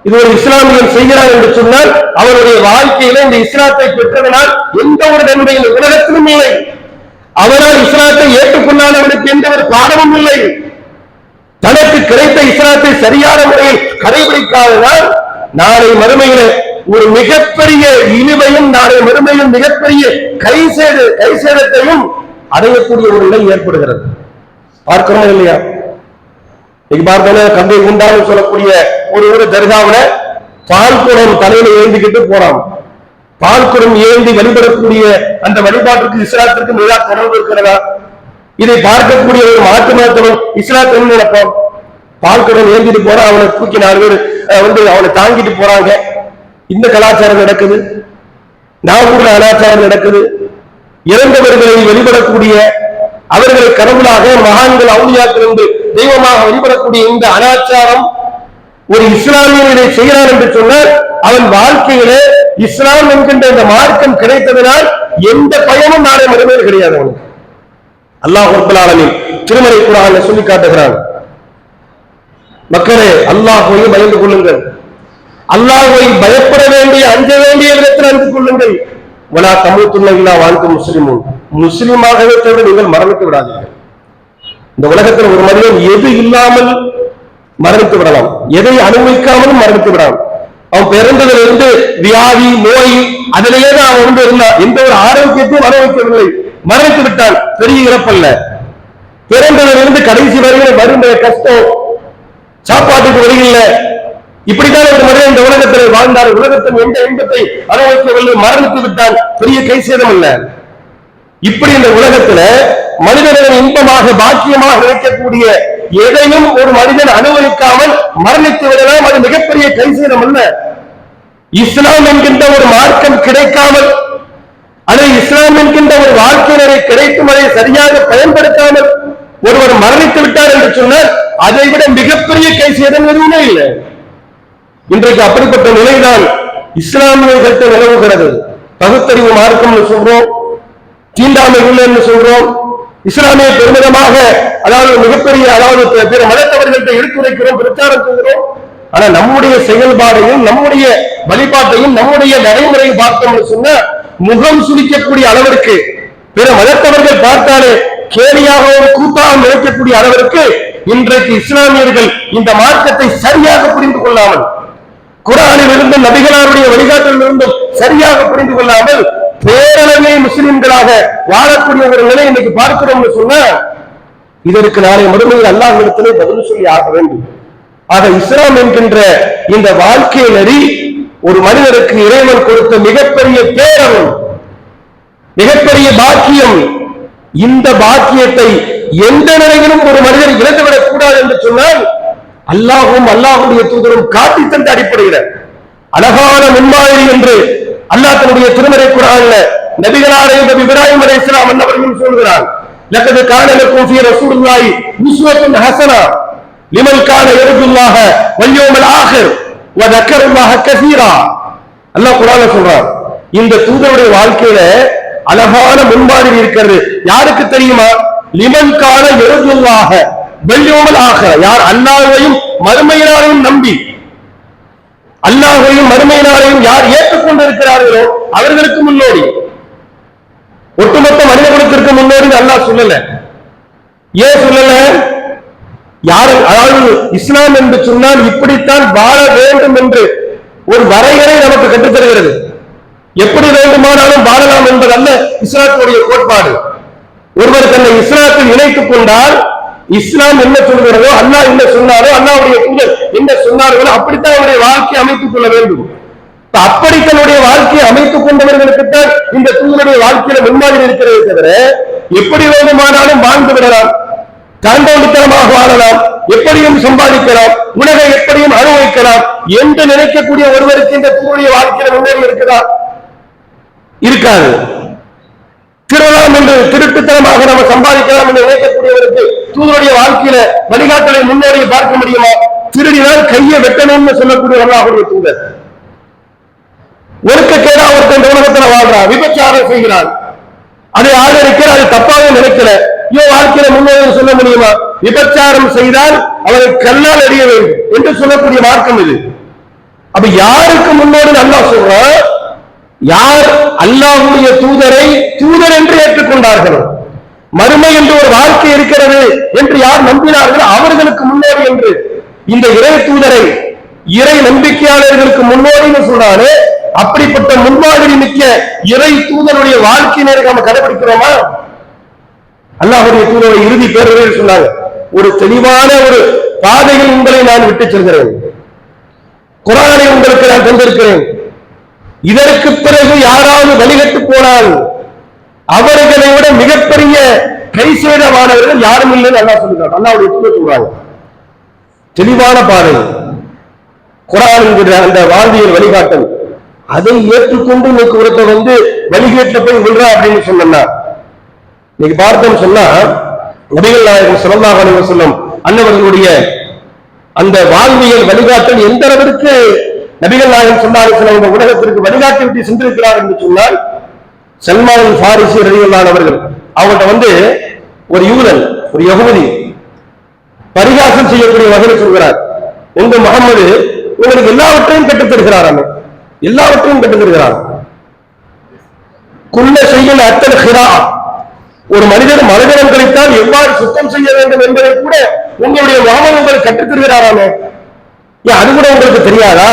இது ஒரு இஸ்லாமியன் செய்கிறார் என்று சொன்னால் அவருடைய வாழ்க்கையில இந்த இஸ்லாத்தை பெற்றதனால் எந்த ஒரு நன்மையும் உலகத்திலும் இல்லை. அவரால் இஸ்லாத்தை ஏற்றுக்கொள்ளாதவனுக்கு எந்த ஒரு பாடமும் இல்லை. தனக்கு கிடைத்த இஸ்லாத்தை சரியான முறையில் கடைபிடிக்காததால் நாளை மறுமையில ஒரு மிகப்பெரிய இழிவையும், நாளை மறுமையில் மிகப்பெரிய கைசேதத்தையும் அடையக்கூடிய ஒரு நிலை ஏற்படுகிறது. பார்க்கிறோம் இல்லையா? கங்கை குண்டான்னு சொல்லக்கூடிய ஒரு ஊர் தர்காவுல பால்குடம் தலையில ஏந்திக்கிட்டு போறான். பால்குடம் ஏந்தி வழிபடக்கூடிய அந்த வழிபாட்டுக்கு இஸ்லாத்திற்கு மிக தொடர்பு இருக்கிறதா? இதை பார்க்கக்கூடிய ஒரு மாற்று மதத்தவன் இஸ்லாத்தை நினைப்பான். பால்குடம் ஏந்திட்டு போறான், அவனை தூக்கி 4 பேர் அவனை தாங்கிட்டு போறாங்க. இந்த கலாச்சாரம் நடக்குது. நாகூர்ல கலாச்சாரம் நடக்குது. இறந்தவர்களை வழிபடக்கூடிய, அவர்களை கடவுளாக, மகான்கள், அவுலியாக்கள் என்று தெய்வமாக வழிபடக்கூடிய இந்த அனாச்சாரம் ஒரு இஸ்லாமியனை செய்கிறான் என்று சொன்னால் அவன் வாழ்க்கையில இஸ்லாம் என்கின்ற இந்த மார்க்கம் கிடைத்ததனால் எந்த பயனும் நாளை மறுமையில் கிடையாது அவனுக்கு. அல்லாஹ் ரப்பல் ஆலமீன் திருமறை குர்ஆன்ல சொல்லி காட்டுகிறான், மக்களே அல்லாஹ்வை பயந்து கொள்ளுங்கள், அல்லாஹ்வை பயப்பட வேண்டிய, அஞ்ச வேண்டிய விதத்தில் அஞ்சு கொள்ளுங்கள். வலா தமூத்துன்ன இல்லா வஅன்தும் முஸ்லிமூன், முஸ்லிமாகவே தவிர நீங்கள் மரணித்து விடாதீர்கள். இந்த உலகத்தில் ஒரு மனிதன் எது இல்லாமல் மரணித்து விடலாம், எதை அனுபவிக்காமலும் மரணித்து விடலாம். அவன் பிறந்ததிலிருந்து வியாதி, நோய் அதிலேயே தான் அவன் இருந்தான். எந்த ஒரு ஆரோக்கியத்தையும் அனுபவிக்கவில்லை, மரணித்து விட்டான். பெரிய இறப்பல்ல. பிறந்ததிலிருந்து கடைசி வரையில வருகின்ற கஷ்டம், சாப்பாட்டுக்கு வழியில் இப்படித்தான் ஒரு மனிதன் இந்த உலகத்தில் வாழ்ந்தார். உலகத்தின் எந்த இன்பத்தை அனுபவிக்கவில்லை, மரணித்து விட்டான். பெரிய கை சேதம் அல்ல. இப்படி இந்த உலகத்துல மனிதனின் இன்பமாக, பாக்கியமாக நினைக்கக்கூடிய எதையும் ஒரு மனிதன் அனுபவிக்காமல் மரணித்து விடலாம். அது மிகப்பெரிய கை சேதம் அல்ல. இஸ்லாம் என்கின்ற ஒரு மார்க்கம் கிடைக்காமல், அதை இஸ்லாம் என்கின்ற ஒரு வாழ்க்கையினரை கிடைக்கும் அதை சரியாக பயன்படுத்தாமல் ஒருவர் மரணித்து விட்டார் என்று சொன்னால் அதை விட மிகப்பெரிய கை சேதம் எதுவுமே இல்லை. இன்றைக்கு அப்படிப்பட்ட நிலைதான் இஸ்லாமியர்கள்ட்ட நிலவுகிறது. பகுத்தறிவு மார்க்கம் சொல்றோம், தீண்டாமை இல்லை சொல்றோம், இஸ்லாமிய பெருமிதமாக, அதாவது மிகப்பெரிய, அதாவது பிற மதத்தவர்கள்ட்ட எடுத்துரைக்கிறோம், பிரச்சாரம் செய்கிறோம். ஆனா நம்முடைய செயல்பாடையும், நம்முடைய வழிபாட்டையும், நம்முடைய நடைமுறையை பார்த்தோம்னு சொன்னா முகம் சுளிக்கக்கூடிய அளவிற்கு, பிற மதத்தவர்கள் பார்த்தாலே கேலியாக ஒரு கூட்டாக நினைக்கக்கூடிய அளவிற்கு இன்றைக்கு இஸ்லாமியர்கள் இந்த மார்க்கத்தை சரியாக புரிந்து கொள்ளாமல், குர்ஆனில் இருந்தும் நபிகளாருடைய வழிகாட்டில் இருந்தும் சரியாக புரிந்து கொள்ளாமல் பேரளவே முஸ்லிம்களாக வாழக்கூடிய ஒரு நிலை இன்னைக்கு பார்க்கிறோம்னு சொன்னா இதற்கு நாளை மறுமையில் அல்லாஹ்விடத்திலே பதில் சொல்லி ஆக வேண்டும். ஆக இஸ்லாம் என்கின்ற இந்த வாழ்க்கை நெறி ஒரு மனிதருக்கு இறைவன் கொடுத்த மிகப்பெரிய பேரவன், மிகப்பெரிய பாக்கியம். இந்த பாக்கியத்தை எந்த நிலையிலும் ஒரு மனிதர் இழந்துவிடக் கூடாது என்று சொன்னால் அல்லாஹும் அல்லாஹுடைய தூதரும் காட்டி தந்த அடிப்படையில் அழகான முன்மாதிரி என்று அல்லாஹ் தன்னுடைய திருமறை குர்ஆன்ல நபிகளாரை இப்ராஹிம் அலைஹிஸ்ஸலாம் அவர்கள் சொல்கிறார், லக்கத் கான லக்கும் ஃபீ ரசூலில்லாஹி உஸ்வத்துன் ஹஸனா லிமன் கான யர்ஜுல்லாஹ வல் யௌமல் ஆகிர் வ ذكرல்லாஹ கஸீரா. அல்லாஹ் குர்ஆன்ல சொல்றார், இந்த தூதருடைய வாழ்க்கையில அழகான முன்மாதிரி இருக்கிறது. யாருக்கு தெரியுமா? லிமன் கான யர்ஜுல்லாஹ வல் யௌமல் ஆகிர், யார் அல்லாஹ்வையும் மறுமையினாரையும் நம்பி அல்லாஹ்வையும் மறுமையினாரையும் யார் ஏற்றுக்கொண்டிருக்கிறார்களோ அவர்களுக்கு முன்னோடி. ஒட்டுமொத்த மனித குலத்திற்கு முன்னோடி அல்லாஹ் சொல்லல. ஏன் சொல்லல? யாரு, அதாவது இஸ்லாம் என்று சொன்னால் இப்படித்தான் வாழ வேண்டும் என்று ஒரு வரையறை நமக்கு கற்றுத் தருகிறது. எப்படி வேண்டுமானாலும் வாழலாம் என்பதல்ல இஸ்லாத்துடைய கோட்பாடு. ஒருவர் தன்னை இஸ்லாத்தில் இணைத்துக் கொண்டால் இஸ்லாம் என்ன சொல்கிறதோ, அல்லாஹ் என்ன சொன்னாரோ, அல்லாஹ்வுடைய தூதர் என்ன சொன்னார்களோ அப்படித்தான் அவருடைய வாழ்க்கையை அமைத்துக் கொள்ள வேண்டும். அப்படி தன்னுடைய வாழ்க்கையை அமைத்துக் கொண்டவர்களுக்குத்தான் இந்த தூதருடைய வாழ்க்கையில முன்மாதிரி இருக்கிறதே தவிர எப்படி வேண்டுமானாலும் வாழ்ந்து விடலாம், தாண்டோடித்தனமாக வாழலாம், எப்படியும் சம்பாதிக்கலாம், உலகை எப்படியும் அனுபவிக்கலாம் என்று நினைக்கக்கூடிய ஒருவருக்கு இந்த தூதருடைய வாழ்க்கையில முன்னேறி இருக்குதா? இருக்காது. திருடலாம் என்று திருட்டுத்தனமாக நம்ம சம்பாதிக்கலாம் என்று நினைக்கக்கூடியவருக்கு தூதருடைய வாழ்க்கையில வழிகாட்டலை முன்னேறி பார்க்க முடியுமா? திருடினால் கையை வெட்டணும்னு சொல்லக்கூடிய அல்லாஹ்வுடைய தூதர். ஒழுக்கக்கேடா ஒருத்தன் உலகத்துல வாழ்றான், விபச்சாரம் செய்கிறான், அதை ஆதரிக்கிற, அது தப்பாக நினைக்கல, இவன் வாழ்க்கையில முன்னேறி சொல்ல முடியுமா? விபச்சாரம் செய்தால் அவரை கல்லால் அடிய வேண்டும் என்று சொல்லக்கூடிய மார்க்கம் இது. அப்ப யாருக்கு முன்னோடி அல்லாஹ் சொல்றான்? யார் அல்லாஹ்வுடைய தூதரை தூதர் என்று ஏற்றுக்கொண்டார்களோ, மறுமை என்று ஒரு வாழ்க்கை இருக்கிறது என்று யார் நம்பினார்களோ அவர்களுக்கு முன்னோடி என்று இந்த இறை தூதரை இறை நம்பிக்கையாளர்களுக்கு முன்னோடின்னு சொல்றாரு. அப்படிப்பட்ட முன்மாதிரி மிக்க இறை தூதருடைய வாழ்க்கையினரை நம்ம கடைபிடிக்கிறோமா? அல்லாஹ்வுடைய தூதரை இறுதி பேரவையில் சொன்னாங்க, ஒரு தெளிவான ஒரு பாதையில் உங்களை நான் விட்டுச் செல்கிறேன், குர்ஆனை உங்களுக்கு நான் தந்திருக்கிறேன், இதற்கு பிறகு யாராவது வழிகட்டு போனால் அவர்களை விட மிகப்பெரிய கைசேதமானவர்கள் யாரும் இல்லைன்னு அல்லாஹ் சொல்லுகிறார். அல்லாஹ்வுடைய தூதர் சொல்றாங்க, தெளிவான பாதை குர்ஆன் என்கிற அந்த வாழ்வியல் வழிகாட்டல், அதை ஏற்றுக்கொண்டு இன்னைக்கு ஒருத்தர் வழிகேட்டில் போய் விழுறா அப்படின்னு சொன்னா, இன்னைக்கு பார்த்தோம் சொன்னா நபிகள் நாயகம் ஸல்லல்லாஹு அலைஹி வஸல்லம் அன்னவர்களுடைய அந்த வாழ்வியல் வழிகாட்டல் எந்த அளவிற்கு நபிகள் நாயகம் ஸல்லல்லாஹு அலைஹி வஸல்லம் இந்த உலகத்திற்கு வழிகாட்டி விட்டு சென்றிருக்கிறார் என்று சொன்னால், சல்மான் ஃபாரிசி ரலியல்லாஹு அவர்கள் அவங்கள்ட்ட ஒரு யூதன், ஒரு யஹூதி பரிகாசம் செய்யக்கூடிய வகையில் சொல்கிறார், உங்க முகமது உங்களுக்கு எல்லாவற்றையும் கற்றுத் தருகிறாராமே, எல்லாவற்றையும் கற்றுத் தருகிறார். குல்ல செய்யல் அத்தல் ஹிரா, ஒரு மனிதர் மனிதனம் கழித்தால் எவ்வாறு சுத்தம் செய்ய வேண்டும் என்பதை கூட உங்களுடைய முகமது உங்களுக்கு கற்றுத் தருகிறாராமே, ஏன் அது கூட உங்களுக்கு தெரியாதா?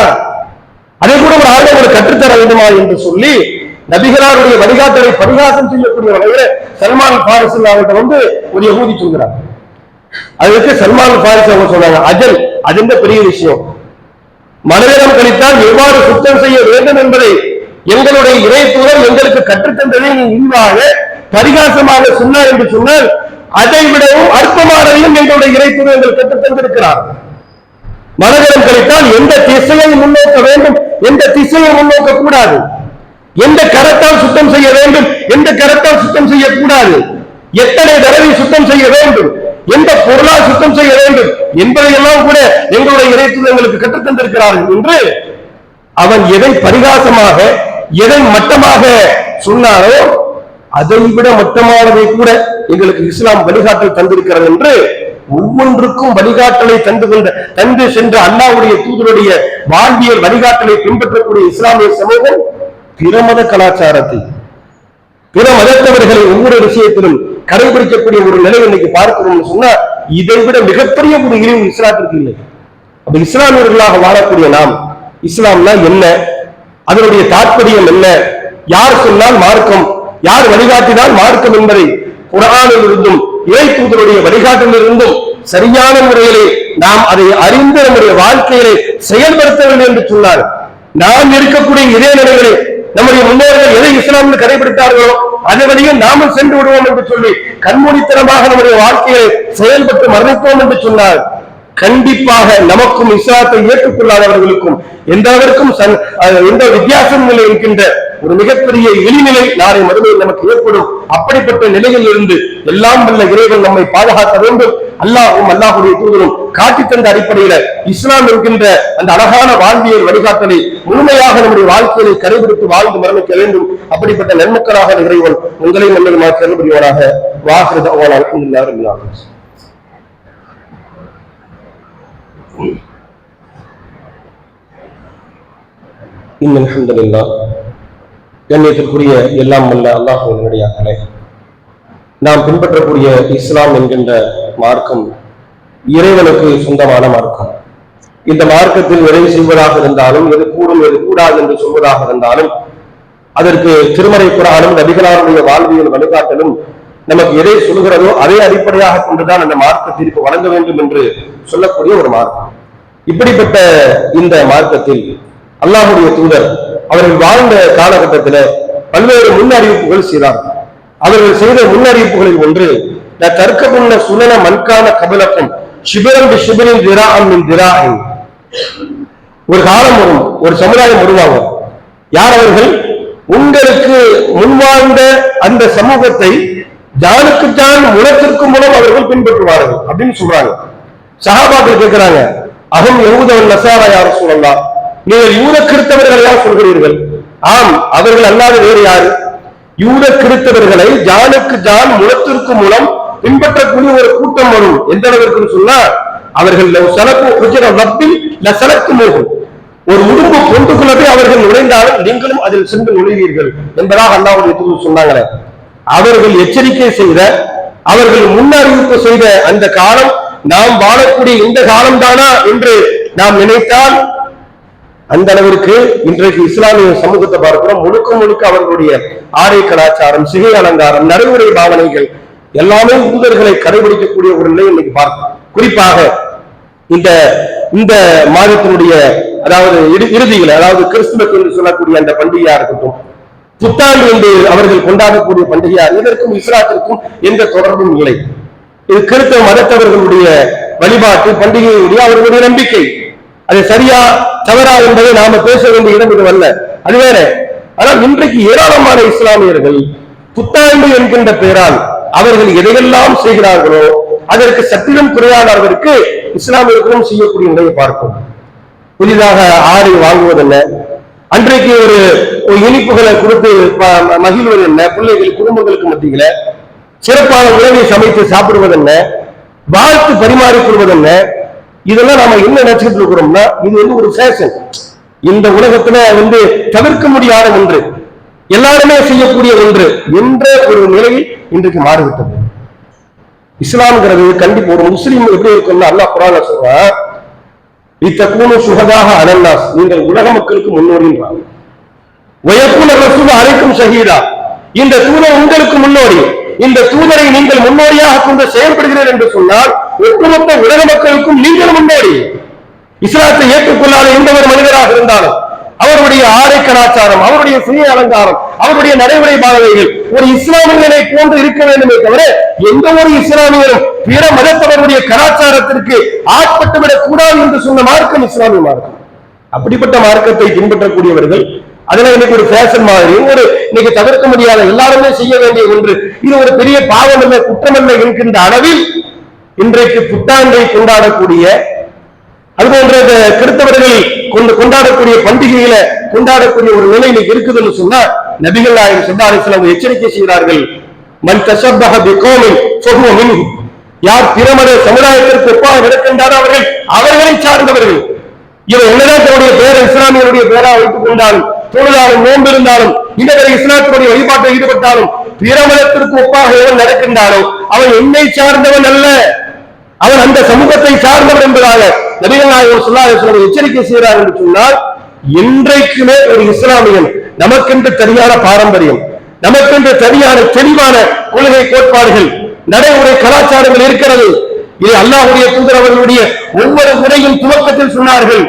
அதை கூட ஒரு ஆள் உங்களுக்கு கற்றுத்தர வேண்டுமா என்று சொல்லி நபிகளாருடைய வழிகாட்டலை பரிகாசம் செய்யக்கூடிய வகையில் சல்மான் ஃபாரிசி அவர்கிட்ட ஒரு யஹூதி சொல்கிறார். அதுக்கு சல்மான் ஃபாரிசி அவங்க சொன்னாங்க, அஜல், அது என்ன பெரிய விஷயம், மனிதனம் கழித்தால் எவ்வாறு சுத்தம் செய்ய வேண்டும் என்பதை எங்களுடைய இறை தூதர் எங்களுக்கு கற்றுத்தந்ததை இழிவாக பரிகாசமாக சொன்னார் என்று சொன்னால் அதை விடவும் அற்பமானதையும் எங்களுடைய இறை தூதர் எங்களுக்கு கற்றுத்தந்திருக்கிறார். மனதிடம் கழித்தால் எந்த திசையை முன்னோக்க வேண்டும், எந்த திசையை முன்னோக்க கூடாது, எந்த கரத்தால் சுத்தம் செய்ய வேண்டும், எந்த கரத்தால் சுத்தம் செய்யக்கூடாது, எத்தனை தடவை சுத்தம் செய்ய வேண்டும், எந்த பொருளால் சுத்தம் செய்ய வேண்டும் என்பதையெல்லாம் கூட எங்களுடைய இறை தூதர் எங்களுக்கு கற்றுத்தந்திருக்கிறார்கள் என்று அவன் எதை பரிகாசமாக எதை மட்டமாக சொன்னாரோ அதை விட மட்டமானதை கூட எங்களுக்கு இஸ்லாம் வழிகாட்டல் தந்திருக்கிறது என்று ஒவ்வொன்றுக்கும் வழிகாட்டலை தந்து சென்ற அல்லாஹ்வுடைய தூதருடைய வாழ்வியல் வழிகாட்டலை பின்பற்றக்கூடிய இஸ்லாமிய சமூகம் பிற மத கலாச்சாரத்தை, பிற மதத்தவர்களை ஒவ்வொரு விஷயத்திலும் கடைபிடிக்கக்கூடிய ஒரு நிலை இன்னைக்கு பார்க்கிறோம்னு சொன்னா இதை விட மிகப்பெரிய ஒரு இழிவு இஸ்லாத்திற்கு இல்லை. அப்ப இஸ்லாமியர்களாக வாழக்கூடிய நாம் இஸ்லாம்னா என்ன, அதனுடைய தாற்பயம் என்ன, யார் சொன்னால் மார்க்கம், யார் வழிகாட்டினால் மார்க்கம் என்பதை குர்ஆனில் இருந்தும் இறை தூதருடைய வழிகாட்டிலிருந்தும் சரியான முறையிலே நாம் அதை அறிந்து நம்முடைய வாழ்க்கையிலே செயல்படுத்த வேண்டும் என்று சொன்னார். நாம் இருக்கக்கூடிய இதே நிலைகளில் நம்முடைய முன்னோர்கள் எதை இஸ்லாமில் கடைபிடித்தார்களோ அதை வழியும் நாமும் சென்று விடுவோம் என்று சொல்லி கண்மூடித்தனமாக நம்முடைய வாழ்க்கையை செயல்பட்டு மரணிப்போம் என்று சொன்னார். கண்டிப்பாக நமக்கும் இஸ்லாத்தை ஏற்றுக்கொள்ளாதவர்களுக்கும் எந்த வித்தியாசம் நிலை இருக்கின்ற ஒரு மிகப்பெரிய இழிநிலை நாளை மறுமையில் நமக்கு ஏற்படும். அப்படிப்பட்ட நிலையில் இருந்து எல்லாம் வல்ல இறைவன் நம்மை பாதுகாக்க வேண்டும். அல்லாஹ்வும் அல்லாஹ்வுடைய தூதரும் காட்டி தந்த அடிப்படையில இஸ்லாம் என்கின்ற அந்த அழகான வாழ்வியல் வழிகாட்டலை முழுமையாக நம்முடைய வாழ்க்கையை கடைபிடித்து வாழ்ந்து மரணிக்க வேண்டும். அப்படிப்பட்ட நன்மக்களாக இறைவன் உங்களை நம்மை கருதுபடியோராக வாகிறது. கண்ணியத்திற்குரிய எல்லாம் வல்ல அல்லாஹ்வின் நல்லடியார்களே, நாம் பின்பற்றக்கூடிய இஸ்லாம் என்கின்ற மார்க்கம் இறைவனுக்கு சொந்தமான மார்க்கம். இந்த மார்க்கத்தில் எதை செய்வதாக இருந்தாலும், எது கூடும் எது கூடாது என்று சொல்வதாக இருந்தாலும், அதற்கு திருமறை குர்ஆனும் நபிகளாருடைய வாழ்வியல் வழிகாட்டலும் நமக்கு எதை சொல்கிறதோ அதை அடிப்படையாக கொண்டுதான் அந்த மார்க்கத்திற்கு வழங்க வேண்டும் என்று சொல்லக்கூடிய ஒரு மார்க்கம். இப்படிப்பட்ட இந்த மார்க்கத்தில் அல்லாஹ்வுடைய தூதர் அவர்கள் வாழ்ந்த காலகட்டத்தில் பல்வேறு முன்னறிவிப்புகள் செய்தார்கள். அவர்கள் செய்த முன்னறிவிப்புகளில் ஒன்று, தர்க்கமுன்ன சுனன மன்கான கபலக்கும் ஷிபரம் ஷிபரின் திராஅம் திராஇன். ஒரு காலம் வரும், ஒரு சமுதாயம் வருவாங்க. யார் அவர்கள்? உங்களுக்கு முன்வாழ்ந்த அந்த சமூகத்தை ஜானுக்கு ஜான் முளத்திற்கு மூலம் அவர்கள் பின்பற்றுவார்கள் அப்படின்னு சொல்றாங்க. சஹாபாக்கள் கேட்கிறாங்க, அகம் யஹூதவன் நஸாரா யா ரசூலல்லாஹ், நீங்கள் யூத கிறிஸ்தவர்கள் யார் சொல்கிறீர்கள்? ஆம், அவர்கள் அல்லாத வேறு யாரு? யூத கிறிஸ்தவர்களை ஜானுக்கு ஜான் முளத்திற்கு மூலம் பின்பற்றக்கூடிய ஒரு கூட்டம் வரும். எந்த அளவிற்கு சொன்னா, அவர்கள் ஒரு உடும்பு பொந்துக்குள்ளே அவர்கள் நுழைந்தாலும் நீங்களும் அதில் சென்று நுழைவீர்கள் என்பதாக அல்லாஹ்வுடைய தூதர் சொன்னாங்களே. அவர்கள் எச்சரிக்கை செய்த, அவர்கள் முன்னறிவிப்பு செய்த அந்த காலம் நாம் வாழக்கூடிய இந்த காலம் தானா என்று நாம் நினைத்தால் அந்த அளவிற்கு இன்றைக்கு இஸ்லாமிய சமூகத்தை பார்க்கிறோம். முழுக்க முழுக்க அவர்களுடைய ஆடை கலாச்சாரம், சிகை அலங்காரம், நடைமுறை பாவனைகள் எல்லாமே யூதர்களை கடைபிடிக்கக்கூடிய ஒரு நிலை இன்னைக்கு பார்க்கிறோம். குறிப்பாக இந்த மாதத்தினுடைய அதாவது இறுதியில், அதாவது கிறிஸ்துமஸ் என்று சொல்லக்கூடிய அந்த பண்டிகையா இருக்கட்டும், புத்தாண்டு என்று அவர்கள் கொண்டாடக்கூடிய பண்டிகையா, இதற்கும் இஸ்லாத்திற்கும் எந்த தொடர்பும் இல்லை. இது கிறிஸ்தவ மதத்தவர்களுடைய வழிபாட்டு பண்டிகையுடைய அவர்களுடைய நம்பிக்கை. அது சரியா தவறா என்பதை நாம பேச வேண்டிய இடம் இது அல்ல, அது வேற. ஆனால் இன்றைக்கு ஏராளமான இஸ்லாமியர்கள் புத்தாண்டு என்கின்ற பெயரால் அவர்கள் எதையெல்லாம் செய்கிறார்களோ அதற்கு சத்திரம் குறையாத அளவிற்கு இஸ்லாமியர்களும் செய்யக்கூடிய நிலையை பார்க்கும். புதிதாக ஆடை வாங்குவதென்ன, அன்றைக்கு ஒரு இனிப்புகளை கொடுத்து மகிழ்வது என்ன, பிள்ளைகள் குடும்பங்களுக்கு மத்தியில சிறப்பான உணவை சமைத்து சாப்பிடுவதென்ன, வாழ்த்து பரிமாறிக்கொள்வதென்ன, இதெல்லாம் நாம என்ன நினைச்சுட்டு இருக்கிறோம்னா இது ஒரு ஃபேஷன். இந்த உலகத்துல தவிர்க்க முடியாத ஒன்று, எல்லாருமே செய்யக்கூடிய ஒன்று என்ற ஒரு நிலையில் இன்றைக்கு மாறிவிட்டது. இஸ்லாம்ங்கிறது கண்டிப்பா ஒரு முஸ்லீம் எப்படி இருக்கும்னா அல்லாஹ் குர்ஆன்ல சொல்றான், இத்தகூனு சுஹதாக அலன்னாஸ், நீங்கள் உலக மக்களுக்கு முன்னோடின்றாங்க. வயக்கூன ரசூல் அலைக்கும் ஷஹீதா, இந்த தூதர் உங்களுக்கு முன்னோடி. இந்த தூதரை நீங்கள் முன்னோடியாக கொண்டு செயல்படுகிறீர்கள் என்று சொன்னால் ஒட்டுமொத்த உலக மக்களுக்கும் நீங்கள் முன்னோடி. இஸ்லாத்தை ஏற்றுக்கொள்ளாத எந்த ஒரு மனிதராக இருந்தாலும் அவருடைய ஆடை கலாச்சாரம், அவருடைய சுய அலங்காரம், அவருடைய நடைமுறை பாவனைகள் ஒரு இஸ்லாமியனை போன்று இருக்க வேண்டுமே தவிர எந்த ஒரு இஸ்லாமியரும் பிற மதத்தவருடைய கலாச்சாரத்திற்கு ஆட்பட்டுவிடக் கூடாது என்று சொன்ன மார்க்கம் இஸ்லாமிய மார்க்கம். அப்படிப்பட்ட மார்க்கத்தை பின்பற்றக்கூடியவர்கள் அதெல்லாம் இன்னைக்கு ஒரு ஃபேஷன் மாதிரி, இன்னைக்கு தவிர்க்க முடியாத எல்லாருமே செய்ய வேண்டிய ஒன்று, இது ஒரு பெரிய பாவம் அல்ல, குற்றமல்ல என்கின்ற அளவில் இன்றைக்கு புத்தாண்டை கொண்டாடக்கூடிய, அதுபோன்ற கிறிஸ்தவர்கள் கொண்டாடக்கூடிய பண்டிகைகளை கொண்டாடக்கூடிய ஒரு நிலை இன்னைக்கு இருக்குதுன்னு சொன்னா நபிகள் நாயகம் ஸல்லல்லாஹு அலைஹி வஸல்லம் எச்சரிக்கை செய்கிறார்கள். மன் தஷப்பஹ பிகௌமின் ஃபஹுவ மின்ஹும், யார் பிறமத சமுதாயத்திற்கு ஒப்பாக நடக்கின்றாரோ அவர்களை சார்ந்தவர்கள். இவர் என்னதான் தன்னுடைய பேரை இஸ்லாமியருடைய பேரா வைத்துக் கொண்டாலும், தொழுதாலும், நோன்பு இருந்தாலும், இன்னொரு இஸ்லாத்தினுடைய வழிபாட்டில் ஈடுபட்டாலும் பிற மதத்திற்கு ஒப்பாக எவன் நடக்கின்றானோ அவன் என்னை சார்ந்தவன் அல்ல, அவன் அந்த சமூகத்தை சார்ந்தவர் என்பதாக நபிகள் நாயகம் ஸல்லல்லாஹு அலைஹி வஸல்லம் எச்சரிக்கை செய்கிறார் என்று சொன்னால், இன்றைக்குமே ஒரு இஸ்லாமியன் நமக்கென்று தனியான பாரம்பரியம், நமக்கென்று தனியான தெளிவான கொள்கை கோட்பாடுகள், நடைமுறை கலாச்சாரங்கள் இருக்கிறது. இது அல்லாஹ்வுடைய தூதர் அவர்களுடைய ஒவ்வொரு முறையும் துவக்கத்தில் சொன்னார்கள்,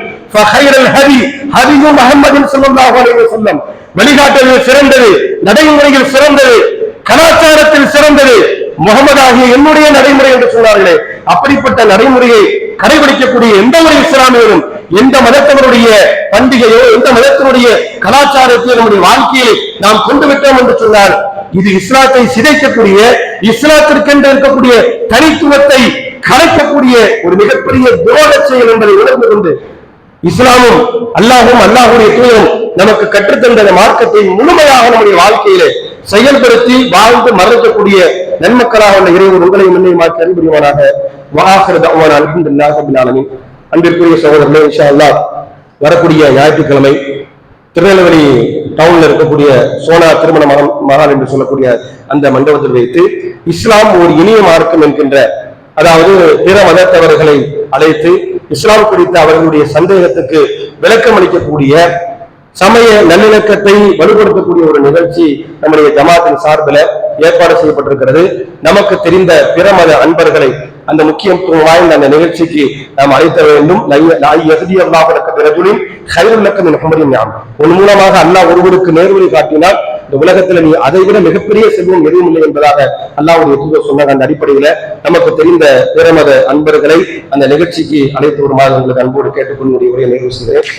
வழிகாட்டலில் சிறந்தது, நடைமுறையில் சிறந்தது, கலாச்சாரத்தில் சிறந்தது முகமது ஆகிய என்னுடைய நடைமுறை என்று சொன்னார்களே. அப்படிப்பட்ட நடைமுறையை கடைபிடிக்கக்கூடிய எந்த ஒரு இஸ்லாமியரும் எந்த மதத்தினுடைய பண்டிகையோ எந்த மதத்தினுடைய கலாச்சாரத்தையோ நம்முடைய வாழ்க்கையை நாம் கொண்டு விட்டோம் என்று சொன்னால் இது இஸ்லாத்தை சிதைக்கக்கூடிய, இஸ்லாத்திற்கென்று இருக்கக்கூடிய தனித்துவத்தை கலைக்கக்கூடிய ஒரு மிகப்பெரிய துரோக செயல் என்பதை உணர்ந்து கொண்டு இஸ்லாமும் அல்லாஹும் அல்லாஹுடைய தூதரும் நமக்கு கற்றுத்தந்த மார்க்கத்தை முழுமையாக நம்முடைய வாழ்க்கையிலே செயல்படுத்தி வாழ்ந்து மறைக்கக்கூடிய நன்மக்களாக உள்ள இறைவன் உங்களையும் என்னையுமாக்கி அன்புரிவானாக. வஆகிரு தஅவானா அல்ஹம்துலில்லாஹி ரப்பில் ஆலமீன். அன்பிற்குரிய சகோதரர்களே, இன்ஷா அல்லாஹ் வரக்கூடிய ஞாயிற்றுக்கிழமை திருநெல்வேலி டவுன்ல இருக்கக்கூடிய சோனா திருமண மகால் என்று சொல்லக்கூடிய அந்த மண்டபத்தில் வைத்து இஸ்லாம் ஒரு இனிய மார்க்கம் என்கின்ற, அதாவது பிற மதத்தவர்களை அழைத்து இஸ்லாம் குறித்த அவர்களுடைய சந்தேகத்துக்கு விளக்கம் அளிக்கக்கூடிய, சமய நல்லிணக்கத்தை வலுப்படுத்தக்கூடிய ஒரு நிகழ்ச்சி நம்முடைய ஜமாத்தின் சார்பில் ஏற்பாடு செய்யப்பட்டிருக்கிறது. நமக்கு தெரிந்த பிற மத அன்பர்களை அந்த முக்கியத்துவம் வாய்ந்த அந்த நிகழ்ச்சிக்கு நாம் அழைத்த வேண்டும். உன் மூலமாக அல்லாஹ் ஒருவருக்கு நேர்வழி காட்டினால் இந்த உலகத்துல நீ அதை விட மிகப்பெரிய செல்வம் எதுவும் இல்லை என்பதாக அல்லாஹ்வுடைய தூதர் சொன்னாங்க. அந்த அடிப்படையில நமக்கு தெரிந்த பிற மத அன்பர்களை அந்த நிகழ்ச்சிக்கு அழைத்து வருமாறு உங்களுக்கு அன்போடு கேட்டுக்கொள்ளுடைய உரையை நிறைவு செய்கிறேன்.